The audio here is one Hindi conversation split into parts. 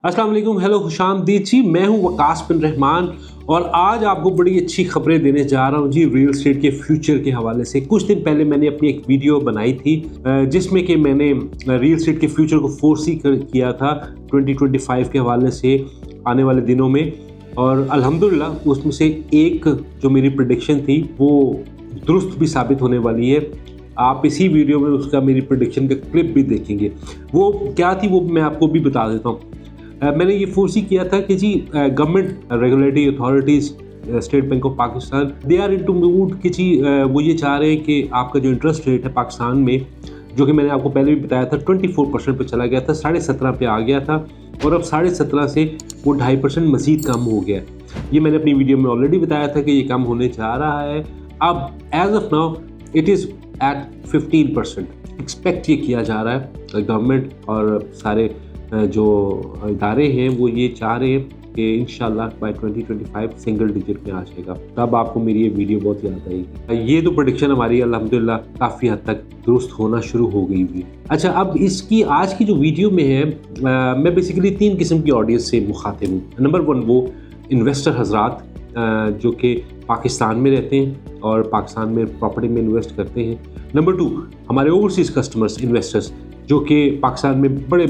अस्सलाम वालेकुम, हेलो खुशामदीद जी। मैं हूं वकास बिन रहमान और आज आपको बड़ी अच्छी खबरें देने जा रहा हूं जी रियल एस्टेट के फ्यूचर के हवाले से। कुछ दिन पहले मैंने अपनी एक वीडियो बनाई थी जिसमें कि मैंने रियल एस्टेट के फ्यूचर को फोरसी किया था 2025 के हवाले से आने वाले दिनों में, और अल्हम्दुलिल्लाह उसमें से एक जो मेरी प्रेडिक्शन थी वो दुरुस्त भी साबित होने वाली है। आप इसी वीडियो में उसका मेरी प्रेडिक्शन का क्लिप भी देखेंगे। वो क्या थी वो मैं आपको भी बता देता हूँ। मैंने ये फोर्सी किया था कि जी government regulatory authorities State Bank of Pakistan they are into mood कि जी वो ये चाह रहे हैं कि आपका जो इंटरेस्ट रेट है पाकिस्तान में, जो कि मैंने आपको पहले भी बताया था 24% पे चला गया था, 17.5 पे आ गया था और अब 17.5 से वो 2.5% मज़ीद कम हो गया। ये मैंने अपनी वीडियो में ऑलरेडी बताया था कि ये कम होने जा रहा है। अब as of now it is at 15%। Expect ये किया जा रहा है। गवर्नमेंट और सारे जो इदारे हैं वो ये चाह रहे हैं कि इंशाल्लाह बाय 2025 सिंगल डिजिट में आ जाएगा। तब आपको मेरी ये वीडियो बहुत याद आएगी। ये तो प्रेडिक्शन हमारी अल्हम्दुलिल्लाह काफ़ी हद तक दुरुस्त होना शुरू हो गई हुई। अच्छा, अब इसकी आज की जो वीडियो में है मैं बेसिकली 3 किस्म की ऑडियंस से मुखातिब हूँ। नंबर 1 वो इन्वेस्टर हजरात जो कि पाकिस्तान में रहते हैं और पाकिस्तान में प्रॉपर्टी में इन्वेस्ट करते हैं। नंबर 2 हमारे ओवरसीज़ कस्टमर्स इन्वेस्टर्स जो कि पाकिस्तान में बड़े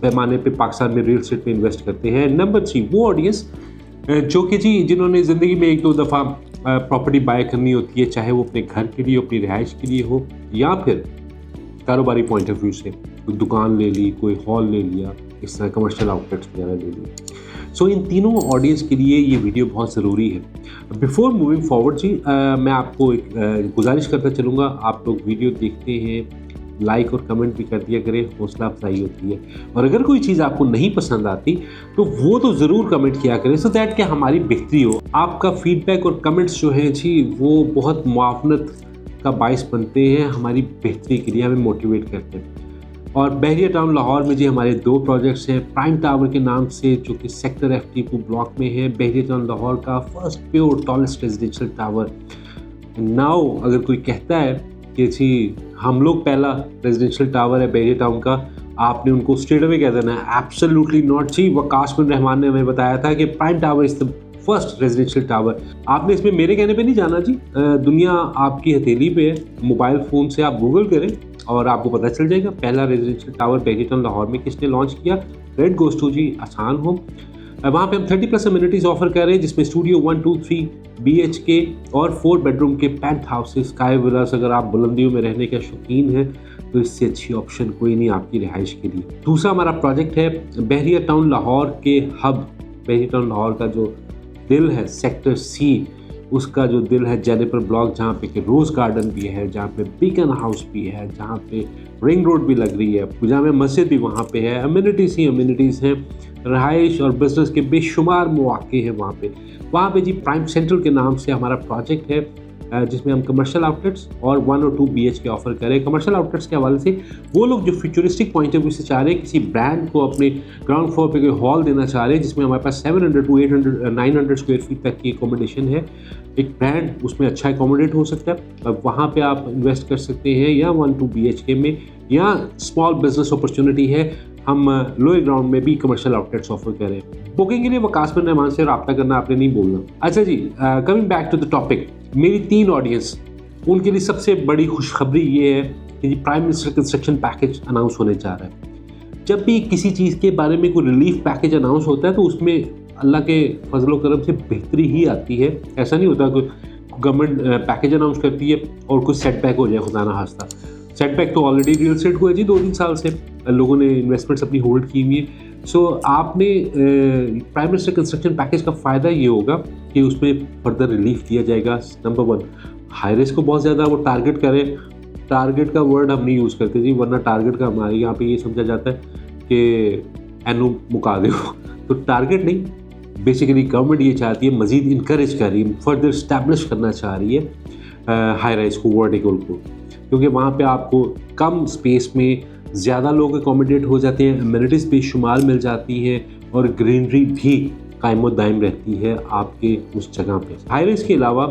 पैमाने पे पाकिस्तान में रियल एस्टेट में इन्वेस्ट करते हैं। नंबर 3 वो ऑडियंस जो कि जी जिन्होंने ज़िंदगी में 1-2 दफ़ा प्रॉपर्टी बाय करनी होती है, चाहे वो अपने घर के लिए, अपनी रिहाइश के लिए हो या फिर कारोबारी पॉइंट ऑफ व्यू से कोई दुकान ले ली, कोई हॉल ले लिया, इस तरह कमर्शियल आउटलेट्स वगैरह ले लिए। सो इन तीनों ऑडियंस के लिए ये वीडियो बहुत ज़रूरी है। बिफोर मूविंग फॉरवर्ड जी मैं आपको एक गुजारिश करता चलूँगा, आप लोग वीडियो देखते हैं लाइक और कमेंट भी कर दिया करें, हौसला अफजाई होती है। और अगर कोई चीज़ आपको नहीं पसंद आती तो वो तो ज़रूर कमेंट किया करें सो दैट कि हमारी बेहतरी हो। आपका फीडबैक और कमेंट्स जो हैं जी वो बहुत मुआवनत का बाइस बनते हैं, हमारी बेहतरी के लिए हमें मोटिवेट करते हैं। और बहरिया टाउन लाहौर में जी हमारे 2 प्रोजेक्ट्स हैं प्राइम टावर के नाम से, जो कि सेक्टर F2 ब्लॉक में है। बहरिया टाउन लाहौर का first pure tallest residential tower. Now अगर कोई कहता है कि जी हम लोग पहला रेजिडेंशियल टावर है बहरिया टाउन का, आपने उनको स्ट्रेट अवे कह देना है एब्सोल्युटली नॉट जी। वकास बिन रहमान ने हमें बताया था कि prime tower is the first residential tower. आपने इसमें मेरे कहने पे नहीं जाना जी, दुनिया आपकी हथेली पे है। मोबाइल फ़ोन से आप गूगल करें और आपको पता चल जाएगा पहला रेजिडेंशियल टावर बहरिया टाउन लाहौर में किसने लॉन्च किया। रेड गोस टू जी आसान हो। वहाँ पे हम 30+ अम्यूनिटीज़ ऑफर कर रहे हैं जिसमें स्टूडियो 1, 2, 3 BHK और 4 बेडरूम के पेंट हाउसेस, स्काई विलास। अगर आप बुलंदियों में रहने के शौकीन हैं तो इससे अच्छी ऑप्शन कोई नहीं आपकी रिहाइश के लिए। दूसरा हमारा प्रोजेक्ट है बहरिया टाउन लाहौर के हब। बहरिया टाउन लाहौर का जो दिल है सेक्टर C, उसका जो दिल है जेनिफर ब्लॉक, जहाँ पे कि रोज़ गार्डन भी है, जहाँ पे बीकन हाउस भी है, जहाँ पे रिंग रोड भी लग रही है, जामे मस्जिद भी वहाँ पे है, अम्यूनिटीज़ ही अम्यूनिटीज़ हैं, रहाइश और बिजनेस के बेशुमार मौके हैं वहाँ पे जी प्राइम सेंट्रल के नाम से हमारा प्रोजेक्ट है जिसमें हम कमर्शियल आउटलेट्स और 1 और 2 BHK ऑफर करें। कमर्शियल आउटलेट्स के हवाले से वो लोग जो फ्यूचरिस्टिक पॉइंट ऑफ व्यू से चाह रहे हैं किसी ब्रांड को अपने ग्राउंड फ्लोर पे कोई हॉल देना चाह रहे हैं जिसमें हमारे पास 700 to 900 स्क्वायर फीट तक की एकोमोडेशन है, एक ब्रांड उसमें अच्छा एकोमोडेट हो सकता है, वहाँ पे आप इन्वेस्ट कर सकते हैं। या 1-2 BHK में या स्मॉल बिजनेस अपॉर्चुनिटी है, हम लोअर ग्राउंड में भी कमर्शियल आउटलेट्स ऑफर करें। बुकिंग के लिए वकास बिन रहमान से रब्ता करना आपने नहीं बोलना। अच्छा जी, coming back to the topic, मेरी 3 ऑडियंस उनके लिए सबसे बड़ी खुशखबरी ये है कि prime minister construction package announce होने जा रहा है। जब भी किसी चीज़ के बारे में कोई रिलीफ पैकेज अनाउंस होता है तो उसमें अल्लाह के फजलो करम से बेहतरी ही आती है। ऐसा नहीं होता कि गवर्नमेंट पैकेज अनाउंस करती है और कुछ सेटबैक हो जाए, खुदा ना खास्ता। सेटबैक तो ऑलरेडी रियल एस्टेट को है जी 2-3 साल से लोगों ने इन्वेस्टमेंट्स अपनी होल्ड की हुई है। सो आपने प्राइम मिनिस्टर कंस्ट्रक्शन पैकेज का फ़ायदा ये होगा कि उसमें फर्दर रिलीफ दिया जाएगा। नंबर 1 हाई रिस्क को बहुत ज़्यादा वो टारगेट करें। टारगेट का वर्ड हम नहीं यूज़ करते जी, वरना टारगेट का हमारे यहाँ पे ये समझा जाता है कि एनो मुका दो तो टारगेट नहीं, बेसिकली गवर्नमेंट ये चाहती है, मज़ीद इनकरेज कर रही है, फर्दर इस्टेब्लिश करना चाह रही है हाई राइज को, वर्टिकल को, क्योंकि वहाँ पे आपको कम स्पेस में ज़्यादा लोग एकोमोडेट हो जाते हैं, अम्यूनिटीज़ बेशुमार मिल जाती हैं और ग्रीनरी भी कायम दायम रहती है आपके उस जगह पे। हाई राइज के अलावा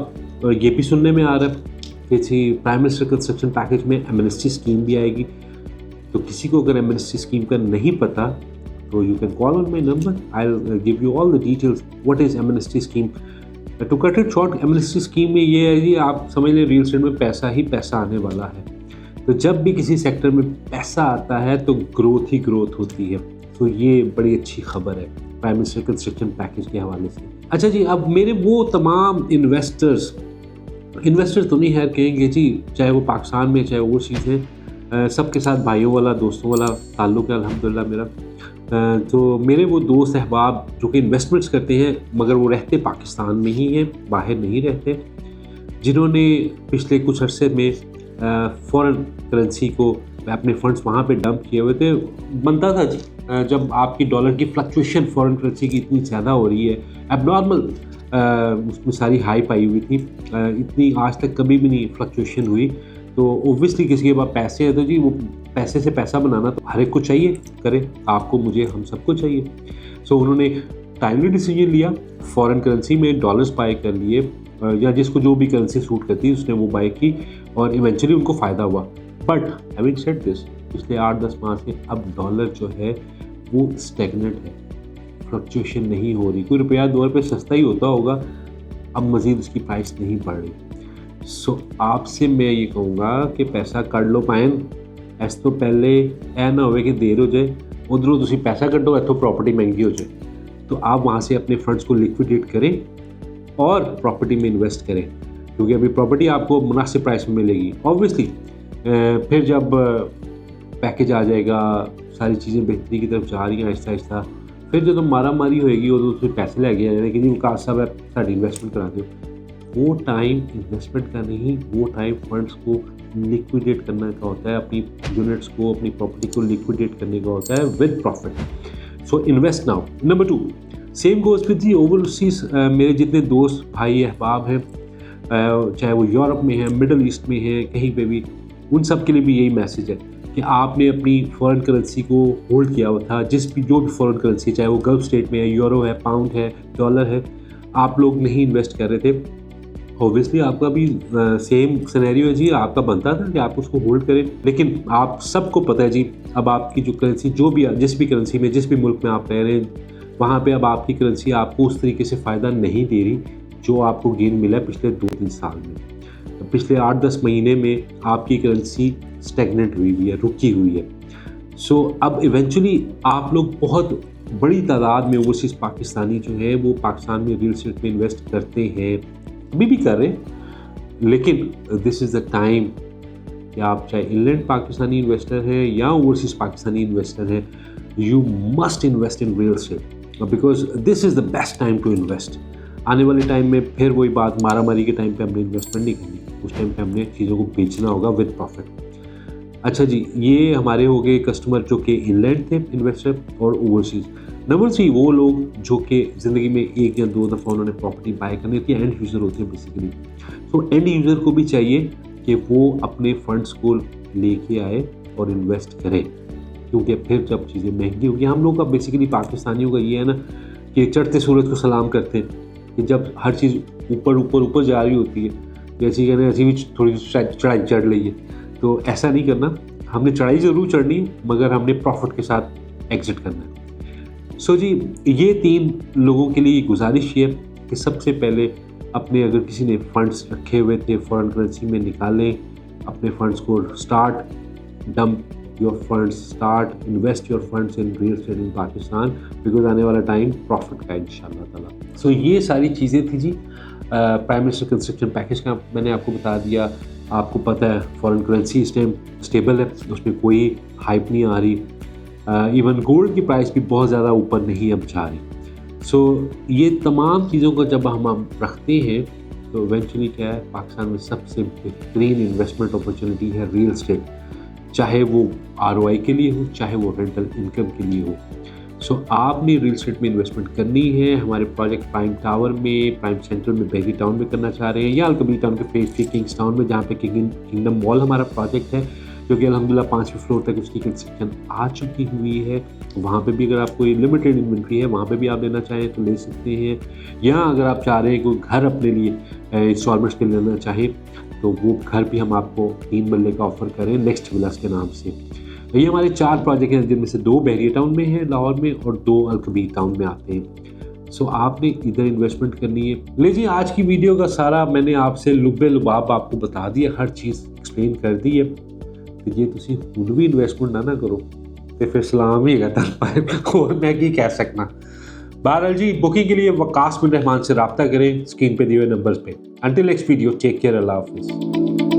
ये भी सुनने में आ रहा है कि प्राइम मिनिस्टर कंस्ट्रक्शन पैकेज में एमनेस्टी स्कीम भी आएगी। तो किसी को अगर एमनेस्टी स्कीम का नहीं पता So you can call on my number. I'll give you all the details. What is MNST scheme? To cut it short, MNST scheme में ये है जी, आप समझ लें रियल एस्टेट में पैसा ही पैसा आने वाला है। तो जब भी किसी सेक्टर में पैसा आता है तो ग्रोथ ही ग्रोथ होती है। तो ये बड़ी अच्छी खबर है प्राइम मिनिस्टर कंस्ट्रक्शन पैकेज के हवाले से। अच्छा जी, अब मेरे वो तमाम इन्वेस्टर्स तो नहीं खैर कहेंगे जी, चाहे वो पाकिस्तान में चाहे ओवरसीज़ हैं, सबके साथ भाइयों वाला दोस्तों वाला ताल्लुक़ है अल्हम्दुलिल्लाह मेरा। तो मेरे वो दोस्त अहबाब जो कि इन्वेस्टमेंट्स करते हैं मगर वो रहते पाकिस्तान में ही हैं, बाहर नहीं रहते, जिन्होंने पिछले कुछ अरसे में फ़ॉरेन करेंसी को अपने फंड्स वहाँ पे डंप किए हुए थे। बनता था जी, जब आपकी डॉलर की फ्लक्चुएशन फ़ॉरेन करेंसी की इतनी ज़्यादा हो रही है, एबनॉर्मल उसमें सारी हाइप आई हुई थी, इतनी आज तक कभी भी नहीं फ्लक्चुएशन हुई। तो ओब्वियसली किसी के पास पैसे हैं तो जी वो पैसे से पैसा बनाना तो हर एक को चाहिए, करें, आपको मुझे हम सबको चाहिए। सो उन्होंने टाइमली डिसीजन लिया, फ़ॉरेन करेंसी में डॉलर्स बाय कर लिए, या जिसको जो भी करेंसी सूट करती है उसने वो बाय की और इवेंचुअली उनको फ़ायदा हुआ। बट हैविंग सेड दिस, पिछले 8-10 माह से अब डॉलर जो है वो स्टैग्नेंट है, फ्लक्चुएशन नहीं हो रही। कोई रुपया 2 रुपये सस्ता ही होता होगा, अब मज़ीद उसकी प्राइस नहीं बढ़ रही। सो आपसे मैं ये कहूँगा कि पैसा कढ़ लो पाएन, इस तो पहले ऐ ना होवे कि देर हो जाए, उधरों तुसी पैसा कढ़ो इत्थों प्रॉपर्टी महंगी हो जाए। तो आप वहाँ से अपने फंड्स को लिक्विडेट करें और प्रॉपर्टी में इन्वेस्ट करें, क्योंकि अभी प्रॉपर्टी आपको मुनासिब प्राइस में मिलेगी। ऑब्वियसली फिर जब पैकेज आ जाएगा, सारी चीज़ें बेहतरी की तरफ जा रही हैं आहिस्ता आहिस्ता, फिर जो मारा मारी होएगी उदों तुसीं पैसे लैके आ जाने कि जी विकास साहब साडी इन्वेस्टमेंट करा दो। वो टाइम इन्वेस्टमेंट का नहीं, वो टाइम फंड्स को लिक्विडेट करने का होता है, अपनी यूनिट्स को, अपनी प्रॉपर्टी को लिक्विडेट करने का होता है with profit. So invest now. Number 2, same goes with the overseas. मेरे जितने दोस्त भाई अहबाब हैं, चाहे वो यूरोप में हैं, मिडल ईस्ट में हैं, कहीं पे भी, उन सब के लिए भी यही मैसेज है कि आपने अपनी फॉरेन करेंसी को होल्ड किया हुआ था, जो भी फॉरेन करेंसी, चाहे वो गल्फ स्टेट में है, यूरो है, पाउंड है, डॉलर है, आप लोग नहीं इन्वेस्ट कर रहे थे। ऑब्वियसली आपका भी सेम सिनेरियो है जी, आपका बनता था कि आप उसको होल्ड करें, लेकिन आप सबको पता है जी, अब आपकी जो करेंसी, जो भी जिस भी करेंसी में, जिस भी मुल्क में आप रह रहे हैं, वहाँ पे अब आपकी करेंसी आपको उस तरीके से फ़ायदा नहीं दे रही जो आपको गेन मिला है पिछले 2-3 साल में। पिछले 8-10 महीने में आपकी करेंसी स्टैग्नेंट हुई हुई है, रुकी हुई है। सो अब इवेंचुअली आप लोग बहुत बड़ी तादाद में ओवरसीज़ पाकिस्तानी जो है वो पाकिस्तान में रियल एस्टेट में इन्वेस्ट करते हैं, अभी भी कर रहे हैं, लेकिन दिस इज़ द टाइम कि आप चाहे इनलैंड पाकिस्तानी इन्वेस्टर हैं या ओवरसीज़ पाकिस्तानी इन्वेस्टर हैं, you must invest in real estate because this is the best time to invest. आने वाले टाइम में फिर वही बात, मारा मारी के टाइम पे हमने इन्वेस्टमेंट नहीं करनी, उस टाइम पे हमने चीज़ों को बेचना होगा विद प्रॉफिट। अच्छा जी, ये हमारे हो गए कस्टमर जो कि इनलैंड थे इन्वेस्टर और ओवरसीज़। नंबर 3, वो लोग जो कि ज़िंदगी में 1 या 2 दफ़ा उन्होंने प्रॉपर्टी बाय करनी होती है, एंड यूज़र होते हैं बेसिकली। सो एंड यूज़र को भी चाहिए कि वो अपने फंड्स को लेके आए और इन्वेस्ट करें, क्योंकि फिर जब चीज़ें महंगी होगी, हम लोग का बेसिकली पाकिस्तानियों का ये है ना कि चढ़ते सूरज को सलाम करते हैं कि जब हर चीज़ ऊपर जा रही होती है, जैसे कहते हैं ऐसी भी थोड़ी चढ़ाई चढ़ ली है, तो ऐसा नहीं करना। हमने चढ़ाई ज़रूर चढ़नी है, मगर हमने प्रॉफिट के साथ एग्जिट करना है। सो जी, ये 3 लोगों के लिए गुजारिश है कि सबसे पहले अपने, अगर किसी ने फंड्स रखे हुए थे फॉरेन करेंसी में, निकालें अपने फंड्स को, start dump your funds, start invest your funds in real estate in Pakistan, because आने वाला टाइम प्रॉफिट का है इंशाल्लाह ताला। सो ये सारी चीज़ें थी जी प्राइम मिनिस्टर कंस्ट्रक्शन पैकेज का, मैंने आपको बता दिया। आपको पता है फॉरेन करेंसी इस टाइम स्टेबल है, उसमें कोई हाइप नहीं आ रही, इवन गोल्ड की प्राइस भी बहुत ज़्यादा ऊपर नहीं अब जा रही। सो ये तमाम चीज़ों को जब हम रखते हैं तो इवेंचुअली क्या है, पाकिस्तान में सबसे बेहतरीन इन्वेस्टमेंट अपॉर्चुनिटी है रियल एस्टेट, चाहे वो ROI के लिए हो, चाहे वो रेंटल इनकम के लिए हो। सो आपने रियल एस्टेट में इन्वेस्टमेंट करनी है। हमारे प्रोजेक्ट प्राइम टावर में, प्राइम सेंटर में, बेगी टाउन में करना चाह रहे हैं, या अलकबीर टाउन के फेज 3 किंग्स टाउन में, जहाँ पे किंगडम मॉल हमारा प्रोजेक्ट है, जो कि अल्हम्दुलिल्लाह 5वें फ्लोर तक उसकी कंस्ट्रक्शन आ चुकी हुई है। वहाँ पे भी अगर आपको लिमिटेड इन्वेंट्री है, वहाँ पे भी आप लेना चाहें तो ले सकते हैं, या अगर आप चाह रहे हैं कोई घर अपने लिए इंस्टॉलमेंट्स के लेना चाहें तो वो घर भी हम आपको 3 मरले का ऑफ़र करें नेक्स्ट विलास के नाम से। ये हमारे 4 प्रोजेक्ट हैं, जिनमें से 2 बहरिया टाउन में हैं लाहौर में और 2 अल-कबीर टाउन में आते हैं। सो आपने इधर इन्वेस्टमेंट करनी है। ले जी, आज की वीडियो का सारा मैंने आपसे लुब्बे लुबाब आपको बता दिया, हर चीज़ एक्सप्लेन कर दी है। तो ये तुसी हुण भी इन्वेस्टमेंट ना करो तो फिर सलाम ही है और मैं की कह सकना। बहरहाल जी, बुकिंग के लिए वकास बिन रहमान से रब्ता करें स्क्रीन पे दिए हुए नंबर्स पे। Until next video, take care, अल्लाह हाफिज़।